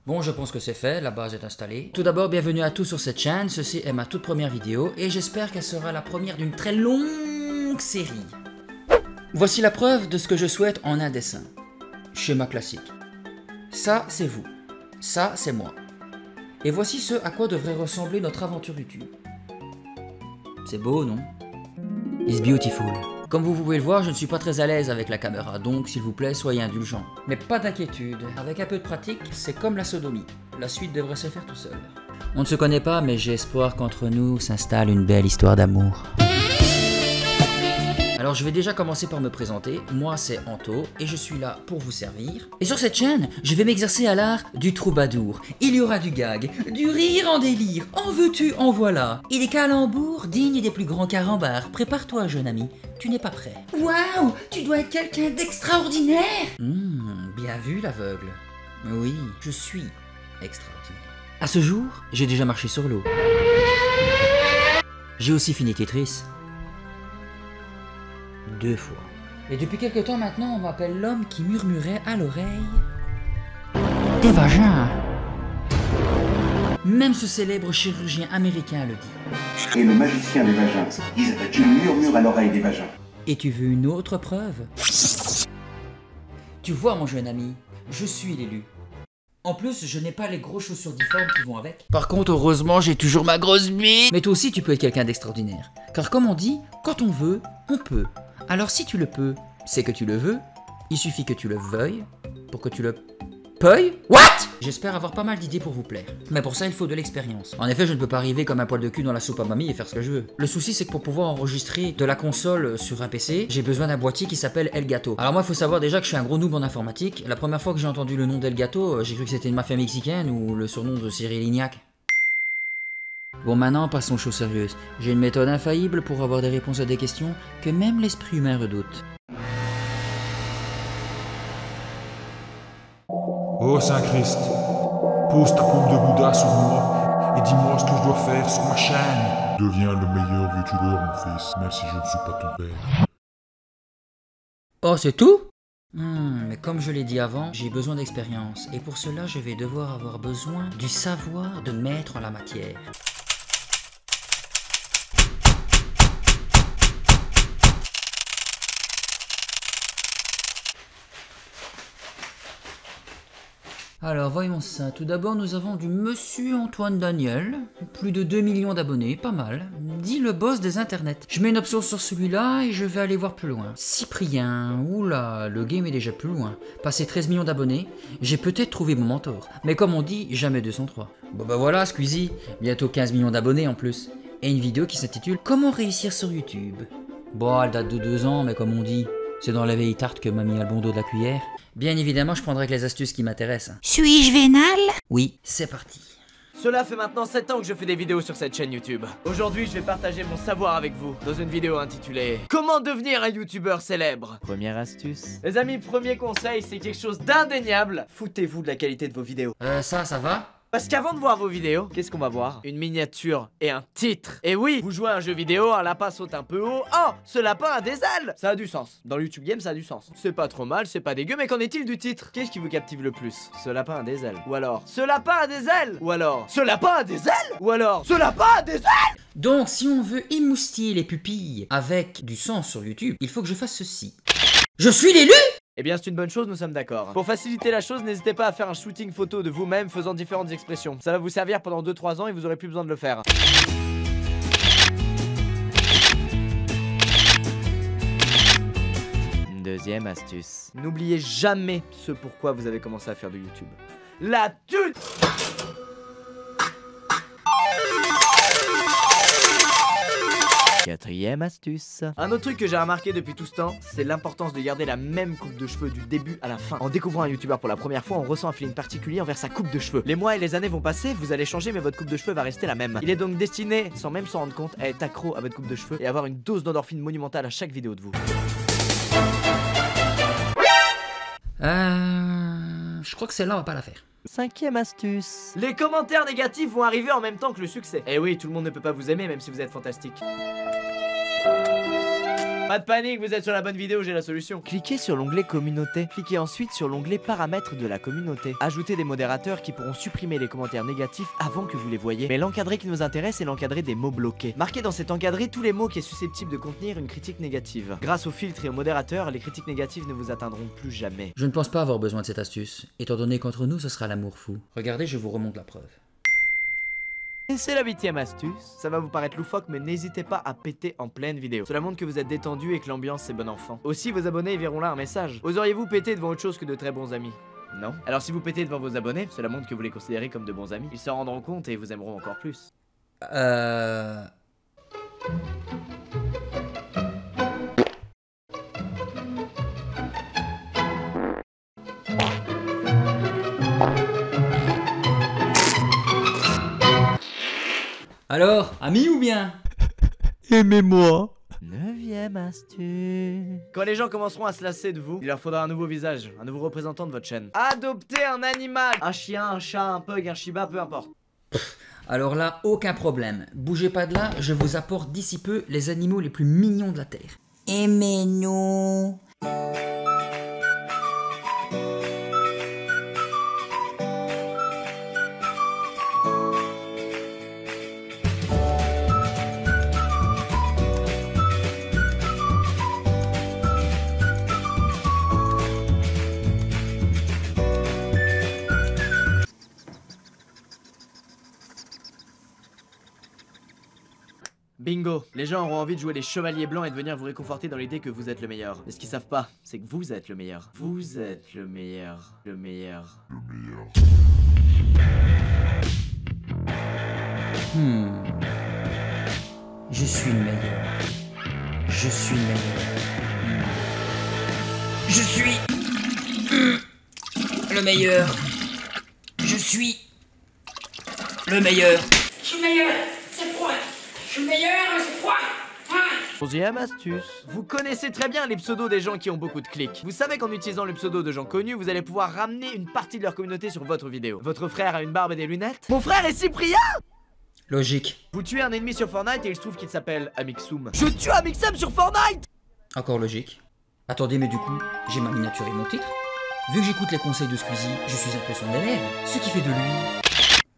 Bon, je pense que c'est fait, la base est installée. Tout d'abord, bienvenue à tous sur cette chaîne, ceci est ma toute première vidéo et j'espère qu'elle sera la première d'une très longue série. Voici la preuve de ce que je souhaite en un dessin. Schéma classique. Ça, c'est vous. Ça, c'est moi. Et voici ce à quoi devrait ressembler notre aventure YouTube. C'est beau, non? It's beautiful. Comme vous pouvez le voir, je ne suis pas très à l'aise avec la caméra, donc s'il vous plaît, soyez indulgents. Mais pas d'inquiétude, avec un peu de pratique, c'est comme la sodomie. La suite devrait se faire tout seul. On ne se connaît pas, mais j'ai espoir qu'entre nous s'installe une belle histoire d'amour. Alors je vais déjà commencer par me présenter, moi c'est Anto et je suis là pour vous servir. Et sur cette chaîne, je vais m'exercer à l'art du troubadour. Il y aura du gag, du rire en délire, en veux-tu, en voilà. Et des calembours dignes des plus grands carambars. Prépare-toi jeune ami, tu n'es pas prêt. Waouh, tu dois être quelqu'un d'extraordinaire. Bien vu l'aveugle. Oui, je suis extraordinaire. À ce jour, j'ai déjà marché sur l'eau. J'ai aussi fini Tetris. 2 fois. Et depuis quelque temps maintenant, on m'appelle l'homme qui murmurait à l'oreille des vagins. Même ce célèbre chirurgien américain le dit. Et le magicien des vagins, Isabelle, murmure à l'oreille des vagins. Et tu veux une autre preuve? Tu vois mon jeune ami, je suis l'élu. En plus, je n'ai pas les gros chaussures difformes qui vont avec. Par contre, heureusement, j'ai toujours ma grosse bite. Mais toi aussi, tu peux être quelqu'un d'extraordinaire. Car comme on dit, quand on veut, on peut. Alors si tu le peux, c'est que tu le veux. Il suffit que tu le veuilles pour que tu le peuilles. What? J'espère avoir pas mal d'idées pour vous plaire. Mais pour ça, il faut de l'expérience. En effet, je ne peux pas arriver comme un poil de cul dans la soupe à mamie et faire ce que je veux. Le souci, c'est que pour pouvoir enregistrer de la console sur un PC, j'ai besoin d'un boîtier qui s'appelle Elgato. Alors moi, il faut savoir déjà que je suis un gros noob en informatique. La première fois que j'ai entendu le nom d'Elgato, j'ai cru que c'était une mafia mexicaine ou le surnom de Cyril Lignac. Bon, maintenant, passons aux choses sérieuses. J'ai une méthode infaillible pour avoir des réponses à des questions que même l'esprit humain redoute. Oh Saint-Christ, pose ta paume de Bouddha sur moi et dis-moi ce que je dois faire sur ma chaîne. Deviens le meilleur youtubeur, mon fils, même si je ne suis pas ton père. Oh, c'est tout? Mais comme je l'ai dit avant, j'ai besoin d'expérience. Et pour cela, je vais devoir avoir besoin du savoir de maître en la matière. Alors voyons ça, tout d'abord nous avons du Monsieur Antoine Daniel, plus de 2 millions d'abonnés, pas mal, dit le boss des internets. Je mets une option sur celui-là et je vais aller voir plus loin. Cyprien, oula, le game est déjà plus loin. Passé 13 millions d'abonnés, j'ai peut-être trouvé mon mentor. Mais comme on dit, jamais 203. Bon bah voilà Squeezie, bientôt 15 millions d'abonnés en plus. Et une vidéo qui s'intitule Comment réussir sur YouTube. Bon, elle date de 2 ans, mais comme on dit, c'est dans la vieille tarte que m'a mis le bon dos de la cuillère. Bien évidemment, je prendrai que les astuces qui m'intéressent. Suis-je vénal? Oui, c'est parti. Cela fait maintenant 7 ans que je fais des vidéos sur cette chaîne YouTube. Aujourd'hui, je vais partager mon savoir avec vous dans une vidéo intitulée Comment devenir un youtubeur célèbre. Première astuce. Les amis, premier conseil, c'est quelque chose d'indéniable. Foutez-vous de la qualité de vos vidéos. Ça va? Parce qu'avant de voir vos vidéos, qu'est-ce qu'on va voir? Une miniature et un titre. Et oui, vous jouez à un jeu vidéo, un lapin saute un peu haut. Oh, ce lapin a des ailes. Ça a du sens. Dans le YouTube Game, ça a du sens. C'est pas trop mal, c'est pas dégueu, mais qu'en est-il du titre? Qu'est-ce qui vous captive le plus? Ce lapin a des ailes. Ou alors, ce lapin a des ailes. Ou alors, ce lapin a des ailes. Ou alors, ce lapin a des ailes. Donc, si on veut émoustiller les pupilles avec du sang sur YouTube, il faut que je fasse ceci. Je suis l'élu! Eh bien c'est une bonne chose, nous sommes d'accord. Pour faciliter la chose, n'hésitez pas à faire un shooting photo de vous-même faisant différentes expressions. Ça va vous servir pendant 2-3 ans et vous aurez plus besoin de le faire. Deuxième astuce. N'oubliez jamais ce pourquoi vous avez commencé à faire de YouTube. La thune! Quatrième astuce. Un autre truc que j'ai remarqué depuis tout ce temps, c'est l'importance de garder la même coupe de cheveux du début à la fin. En découvrant un youtubeur pour la première fois, on ressent un feeling particulier envers sa coupe de cheveux. Les mois et les années vont passer, vous allez changer, mais votre coupe de cheveux va rester la même. Il est donc destiné, sans même s'en rendre compte, à être accro à votre coupe de cheveux et avoir une dose d'endorphine monumentale à chaque vidéo de vous. Je crois que celle-là, on va pas la faire. Cinquième astuce. Les commentaires négatifs vont arriver en même temps que le succès. Eh oui, tout le monde ne peut pas vous aimer même si vous êtes fantastique. Pas de panique, vous êtes sur la bonne vidéo, j'ai la solution. Cliquez sur l'onglet communauté. Cliquez ensuite sur l'onglet paramètres de la communauté. Ajoutez des modérateurs qui pourront supprimer les commentaires négatifs avant que vous les voyez. Mais l'encadré qui nous intéresse est l'encadré des mots bloqués. Marquez dans cet encadré tous les mots qui est susceptible de contenir une critique négative. Grâce au filtre et au modérateur, les critiques négatives ne vous atteindront plus jamais. Je ne pense pas avoir besoin de cette astuce, étant donné qu'entre nous ce sera l'amour fou. Regardez, je vous remonte la preuve. Et c'est la 8ème astuce. Ça va vous paraître loufoque, mais n'hésitez pas à péter en pleine vidéo. Cela montre que vous êtes détendu et que l'ambiance est bon enfant. Aussi, vos abonnés verront là un message. Oseriez-vous péter devant autre chose que de très bons amis? Non. Alors si vous pétez devant vos abonnés, cela montre que vous les considérez comme de bons amis. Ils s'en rendront compte et vous aimeront encore plus. Alors, amis ou bien? Aimez-moi. 9ème astuce. Quand les gens commenceront à se lasser de vous, il leur faudra un nouveau visage, un nouveau représentant de votre chaîne. Adoptez un animal. Un chien, un chat, un pug, un shiba, peu importe. Alors là, aucun problème. Bougez pas de là, je vous apporte d'ici peu les animaux les plus mignons de la Terre. Aimez-nous. Bingo, les gens auront envie de jouer les chevaliers blancs et de venir vous réconforter dans l'idée que vous êtes le meilleur. Mais ce qu'ils savent pas, c'est que vous êtes le meilleur. Vous êtes le meilleur. Le meilleur. Je suis le meilleur. Je suis le meilleur. Je suis le meilleur. Je suis le meilleur. Je suis meilleur, c'est froid. Je suis meilleur, c'est froid. 11ème astuce. Vous connaissez très bien les pseudos des gens qui ont beaucoup de clics. Vous savez qu'en utilisant le pseudo de gens connus, vous allez pouvoir ramener une partie de leur communauté sur votre vidéo. Votre frère a une barbe et des lunettes. Mon frère est Cyprien. Logique. Vous tuez un ennemi sur Fortnite et il se trouve qu'il s'appelle Amixum. Je tue Amixum sur Fortnite. Encore logique. Attendez, mais du coup, j'ai ma miniature et mon titre. Vu que j'écoute les conseils de Squeezie, je suis un peu son élève. Ce qui fait de lui...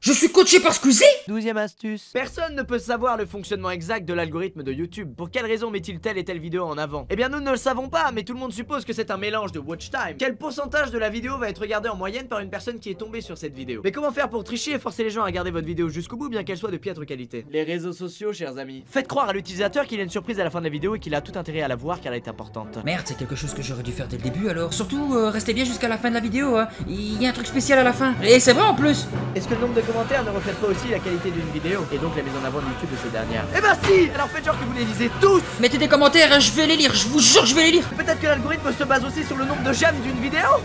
Je suis coaché par Squeezie! 12ème astuce. Personne ne peut savoir le fonctionnement exact de l'algorithme de YouTube. Pour quelle raison met-il telle et telle vidéo en avant? Eh bien nous ne le savons pas, mais tout le monde suppose que c'est un mélange de watch time. Quel pourcentage de la vidéo va être regardé en moyenne par une personne qui est tombée sur cette vidéo? Mais comment faire pour tricher et forcer les gens à regarder votre vidéo jusqu'au bout, bien qu'elle soit de piètre qualité? Les réseaux sociaux, chers amis. Faites croire à l'utilisateur qu'il y a une surprise à la fin de la vidéo et qu'il a tout intérêt à la voir car elle est importante. Merde, c'est quelque chose que j'aurais dû faire dès le début alors. Surtout, restez bien jusqu'à la fin de la vidéo, hein. Il y a un truc spécial à la fin. Et c'est vrai en plus. Est-ce que le nombre de commentaires ne reflète pas aussi la qualité d'une vidéo et donc la mise en avant de YouTube de ces dernières? Eh ben si! Alors faites genre que vous les lisez tous! Mettez des commentaires, hein, je vais les lire, je vous jure, je vais les lire. Peut-être que l'algorithme se base aussi sur le nombre de j'aime d'une vidéo?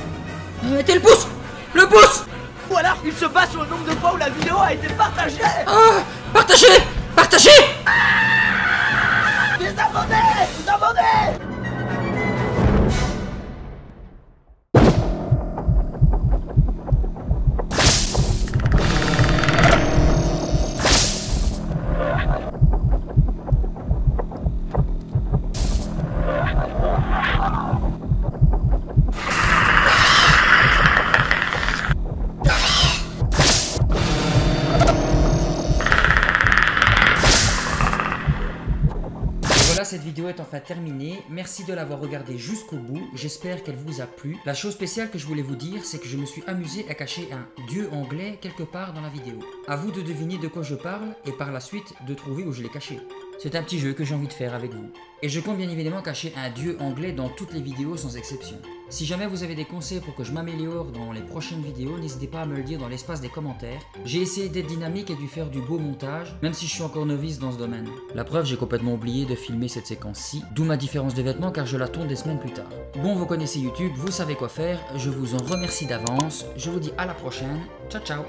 Mettez le pouce! Le pouce! Ou alors il se base sur le nombre de fois où la vidéo a été partagée! Ah! Partagez! Partagez! Désabonnez! Désabonnez! Cette vidéo est enfin terminée, merci de l'avoir regardée jusqu'au bout, j'espère qu'elle vous a plu. La chose spéciale que je voulais vous dire, c'est que je me suis amusé à cacher un dieu anglais quelque part dans la vidéo. À vous de deviner de quoi je parle et par la suite de trouver où je l'ai caché. C'est un petit jeu que j'ai envie de faire avec vous. Et je compte bien évidemment cacher un dieu anglais dans toutes les vidéos sans exception. Si jamais vous avez des conseils pour que je m'améliore dans les prochaines vidéos, n'hésitez pas à me le dire dans l'espace des commentaires. J'ai essayé d'être dynamique et de faire du beau montage, même si je suis encore novice dans ce domaine. La preuve, j'ai complètement oublié de filmer cette séquence-ci, d'où ma différence de vêtements car je la tourne des semaines plus tard. Bon, vous connaissez YouTube, vous savez quoi faire, je vous en remercie d'avance, je vous dis à la prochaine, ciao ciao.